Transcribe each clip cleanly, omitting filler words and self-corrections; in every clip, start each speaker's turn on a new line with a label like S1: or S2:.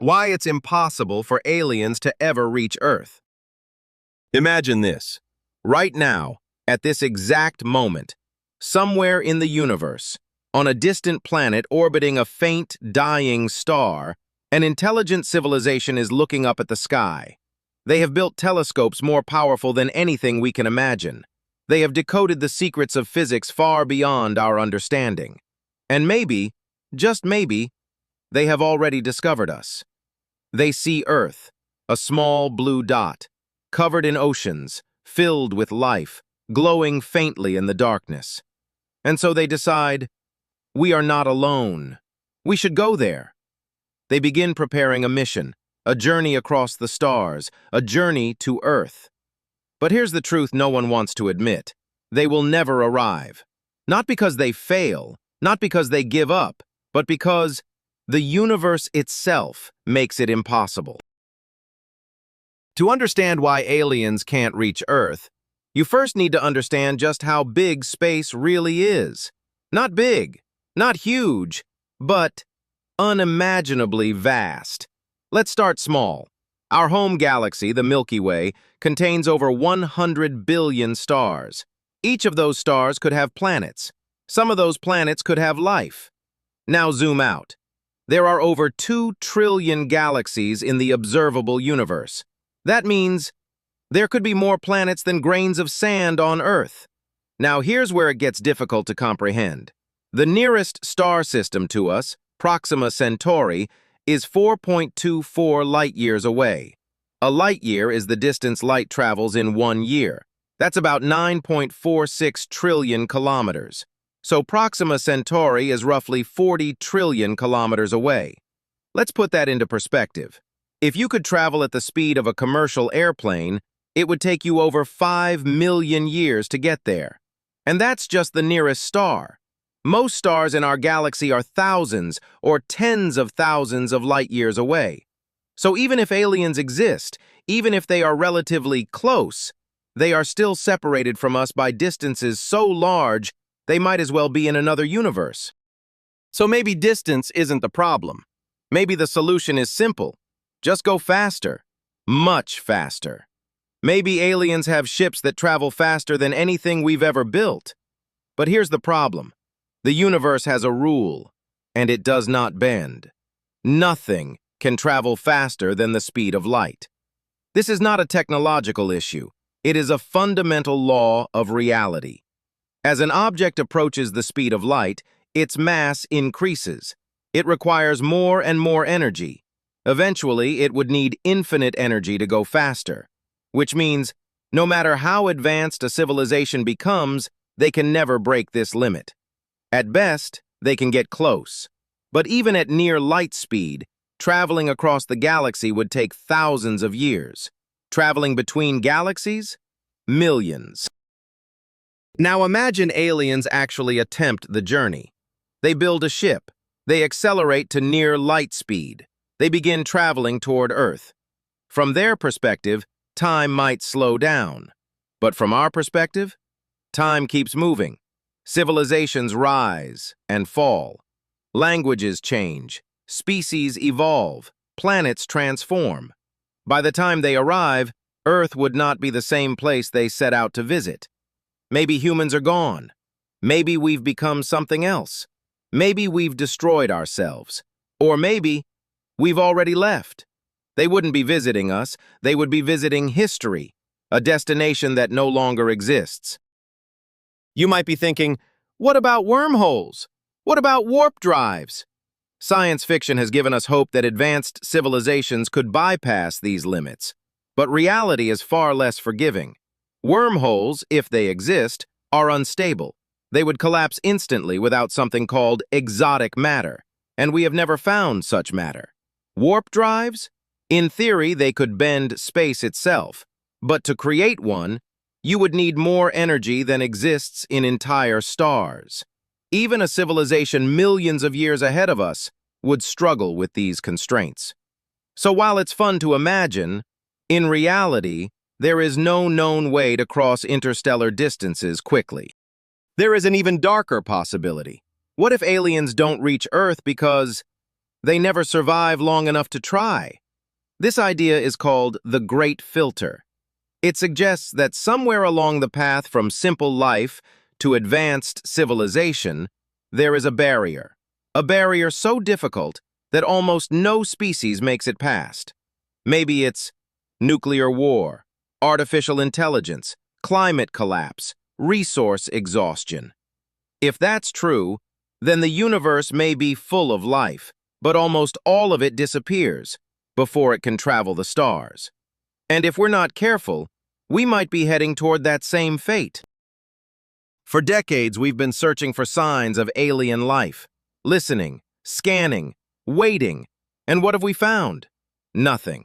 S1: Why it's impossible for aliens to ever reach Earth. Imagine this. Right now, at this exact moment, somewhere in the universe, on a distant planet orbiting a faint, dying star, an intelligent civilization is looking up at the sky. They have built telescopes more powerful than anything we can imagine. They have decoded the secrets of physics far beyond our understanding. And maybe, just maybe, they have already discovered us. They see Earth, a small blue dot, covered in oceans, filled with life, glowing faintly in the darkness. And so they decide, we are not alone. We should go there. They begin preparing a mission, a journey across the stars, a journey to Earth. But here's the truth no one wants to admit. They will never arrive. Not because they fail, not because they give up, but because the universe itself makes it impossible. To understand why aliens can't reach Earth, you first need to understand just how big space really is. Not big, not huge, but unimaginably vast. Let's start small. Our home galaxy, the Milky Way, contains over 100 billion stars. Each of those stars could have planets. Some of those planets could have life. Now zoom out. There are over 2 trillion galaxies in the observable universe. That means there could be more planets than grains of sand on Earth. Now here's where it gets difficult to comprehend. The nearest star system to us, Proxima Centauri, is 4.24 light-years away. A light-year is the distance light travels in 1 year. That's about 9.46 trillion kilometers. So Proxima Centauri is roughly 40 trillion kilometers away. Let's put that into perspective. If you could travel at the speed of a commercial airplane, it would take you over 5 million years to get there. And that's just the nearest star. Most stars in our galaxy are thousands or tens of thousands of light-years away. So even if aliens exist, even if they are relatively close, they are still separated from us by distances so large they might as well be in another universe. So maybe distance isn't the problem. Maybe the solution is simple. Just go faster. Much faster. Maybe aliens have ships that travel faster than anything we've ever built. But here's the problem. The universe has a rule, and it does not bend. Nothing can travel faster than the speed of light. This is not a technological issue. It is a fundamental law of reality. As an object approaches the speed of light, its mass increases. It requires more and more energy. Eventually, it would need infinite energy to go faster, which means no matter how advanced a civilization becomes, they can never break this limit. At best, they can get close. But even at near light speed, traveling across the galaxy would take thousands of years. Traveling between galaxies? Millions. Now imagine aliens actually attempt the journey. They build a ship. They accelerate to near light speed. They begin traveling toward Earth. From their perspective, time might slow down. But from our perspective, time keeps moving. Civilizations rise and fall. Languages change. Species evolve. Planets transform. By the time they arrive, Earth would not be the same place they set out to visit. Maybe humans are gone. Maybe we've become something else. Maybe we've destroyed ourselves. Or maybe we've already left. They wouldn't be visiting us. They would be visiting history, a destination that no longer exists. You might be thinking, what about wormholes? What about warp drives? Science fiction has given us hope that advanced civilizations could bypass these limits. But reality is far less forgiving. Wormholes, if they exist, are unstable. They would collapse instantly without something called exotic matter, and we have never found such matter. Warp drives? In theory, they could bend space itself, but to create one, you would need more energy than exists in entire stars. Even a civilization millions of years ahead of us would struggle with these constraints. So while it's fun to imagine, in reality, there is no known way to cross interstellar distances quickly. There is an even darker possibility. What if aliens don't reach Earth because They never survive long enough to try. This idea is called the Great Filter. It suggests that somewhere along the path from simple life to advanced civilization, there is a barrier so difficult that almost no species makes it past. Maybe it's nuclear war, artificial intelligence, climate collapse, resource exhaustion. If that's true, then the universe may be full of life, but almost all of it disappears before it can travel the stars. And if we're not careful, we might be heading toward that same fate. For decades, we've been searching for signs of alien life, listening, scanning, waiting. And what have we found? Nothing.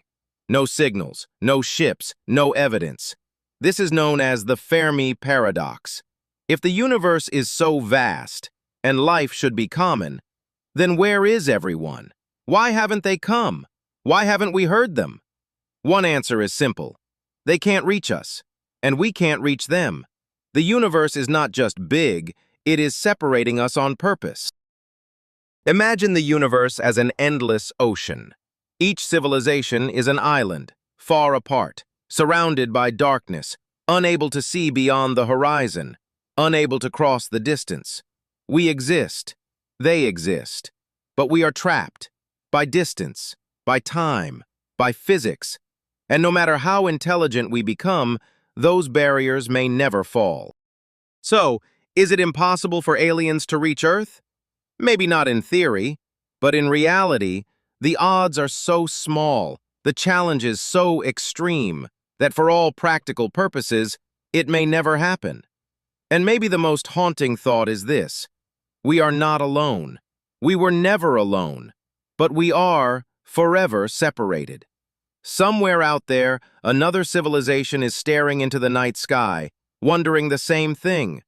S1: No signals, no ships, no evidence. This is known as the Fermi paradox. If the universe is so vast, and life should be common, then where is everyone? Why haven't they come? Why haven't we heard them? One answer is simple. They can't reach us, and we can't reach them. The universe is not just big, it is separating us on purpose. Imagine the universe as an endless ocean. Each civilization is an island, far apart, surrounded by darkness, unable to see beyond the horizon, unable to cross the distance. We exist, they exist, but we are trapped by distance, by time, by physics, and no matter how intelligent we become, those barriers may never fall. So, is it impossible for aliens to reach Earth? Maybe not in theory, but in reality, the odds are so small, the challenge is so extreme, that for all practical purposes, it may never happen. And maybe the most haunting thought is this: we are not alone. We were never alone, but we are forever separated. Somewhere out there, another civilization is staring into the night sky, wondering the same thing.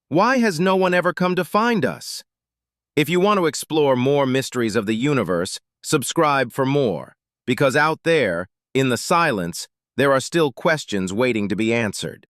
S1: Why has no one ever come to find us? If you want to explore more mysteries of the universe, subscribe for more, because out there, in the silence, there are still questions waiting to be answered.